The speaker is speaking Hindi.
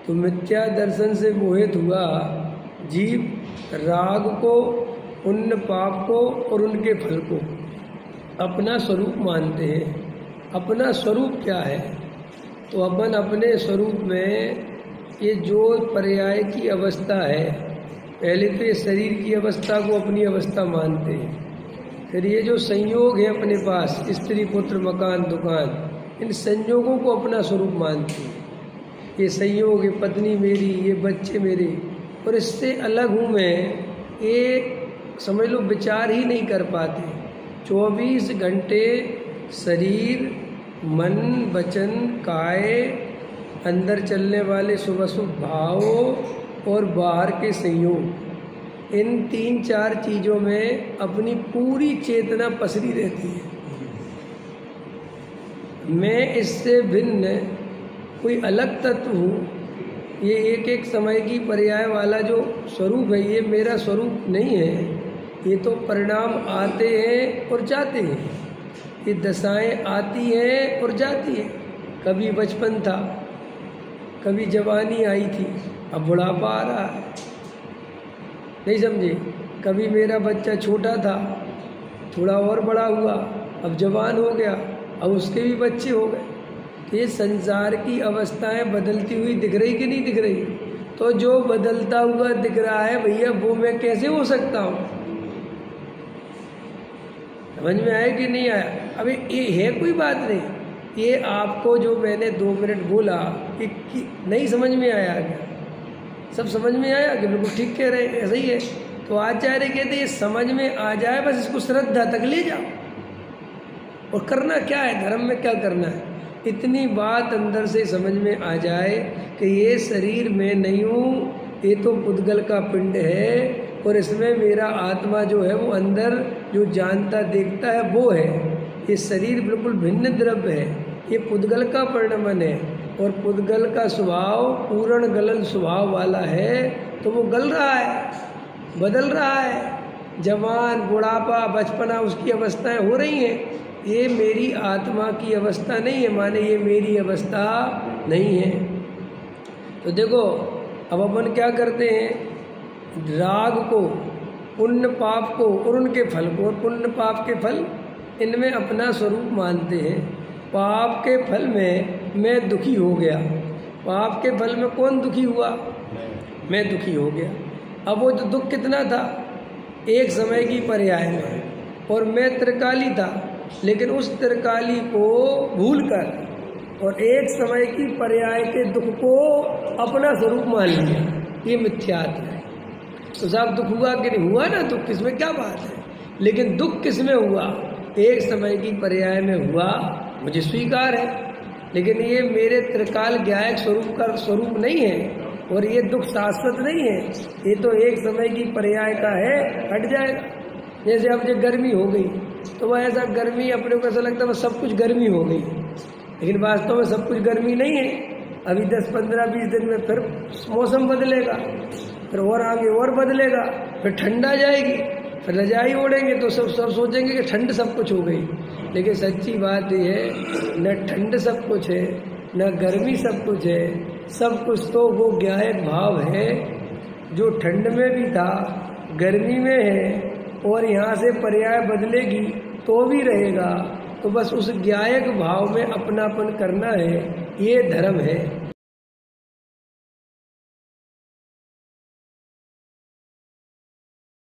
तो मिथ्या दर्शन से मोहित हुआ जीव राग को, पुण्य पाप को और उनके फल को अपना स्वरूप मानते हैं। अपना स्वरूप क्या है? तो अपन अपने स्वरूप में ये जो पर्याय की अवस्था है, पहले तो ये शरीर की अवस्था को अपनी अवस्था मानते हैं, फिर ये जो संयोग है अपने पास, स्त्री पुत्र मकान दुकान, इन संयोगों को अपना स्वरूप मानते हैं। ये संयोग, ये पत्नी मेरी, ये बच्चे मेरे, और इससे अलग हूँ मैं, ये समझ लो विचार ही नहीं कर पाते। 24 घंटे शरीर, मन, वचन, काय, अंदर चलने वाले शुभ अशुभ भाव और बाहर के संयोग, इन 3-4 चीज़ों में अपनी पूरी चेतना पसरी रहती है। मैं इससे भिन्न कोई अलग तत्व हूँ। ये एक एक समय की पर्याय वाला जो स्वरूप है, ये मेरा स्वरूप नहीं है। ये तो परिणाम आते हैं और जाते हैं, ये दशाएं आती हैं और जाती हैं। कभी बचपन था, कभी जवानी आई थी, अब बुढ़ापा आ रहा है, नहीं समझे। कभी मेरा बच्चा छोटा था, थोड़ा और बड़ा हुआ, अब जवान हो गया, अब उसके भी बच्चे हो गए। तो ये संसार की अवस्थाएं बदलती हुई दिख रही कि नहीं दिख रही? तो जो बदलता हुआ दिख रहा है भैया, वो मैं कैसे हो सकता हूँ? समझ में आया कि नहीं आया? अभी ये है कोई बात नहीं। ये आपको जो मैंने 2 मिनट बोला कि नहीं समझ में आया क्या? सब समझ में आया कि बिल्कुल ठीक कह रहे हैं, ऐसा ही है। तो आचार्य कहते ये समझ में आ जाए, बस इसको श्रद्धा तक ले जाओ। और करना क्या है, धर्म में क्या करना है? इतनी बात अंदर से समझ में आ जाए कि ये शरीर में नहीं हूँ, ये तो पुद्गल का पिंड है, और इसमें मेरा आत्मा जो है वो अंदर जो जानता देखता है वो है। ये शरीर बिल्कुल भिन्न द्रव्य है, ये पुद्गल का परिणमन है, और पुद्गल का स्वभाव पूर्ण गलन स्वभाव वाला है। तो वो गल रहा है, बदल रहा है, जवान, बुढ़ापा, बचपना, उसकी अवस्थाएं हो रही हैं। ये मेरी आत्मा की अवस्था नहीं है, माने ये मेरी अवस्था नहीं है। तो देखो अब अपन क्या करते हैं, राग को, पुण्य पाप को और उनके फल को, और पुण्य पाप के फल इनमें अपना स्वरूप मानते हैं। पाप के फल में मैं दुखी हो गया, पाप के फल में कौन दुखी हुआ? मैं दुखी हो गया। अब वो जो दुख कितना था, एक समय की पर्याय में, और मैं त्रिकाली था, लेकिन उस त्रिकाली को भूलकर और एक समय की पर्याय के दुख को अपना स्वरूप मान लिया, ये मिथ्यात्व है। तो साहब दुख हुआ कि नहीं हुआ ना? दुख किसमें, क्या बात है, लेकिन दुख किसमें हुआ? एक समय की पर्याय में हुआ, मुझे स्वीकार है, लेकिन ये मेरे त्रिकाल ज्ञायक स्वरूप का स्वरूप नहीं है, और ये दुख शाश्वत नहीं है, ये तो एक समय की पर्याय का है, हट जाएगा। जैसे अब जो गर्मी हो गई, तो वह ऐसा गर्मी अपने को ऐसा लगता है सब कुछ गर्मी हो गई, लेकिन वास्तव में सब कुछ गर्मी नहीं है। अभी 10, 15, 20 दिन में फिर मौसम बदलेगा, फिर और आगे और बदलेगा, फिर ठंड आ जाएगी, फिर रजाई ओढ़ेंगे तो सब सोचेंगे कि ठंड सब कुछ हो गई। लेकिन सच्ची बात यह है, न ठंड सब कुछ है, न गर्मी सब कुछ है। सब कुछ तो वो ज्ञायक भाव है जो ठंड में भी था, गर्मी में है, और यहाँ से पर्याय बदलेगी तो भी रहेगा। तो बस उस ज्ञायक भाव में अपनापन करना है, ये धर्म है।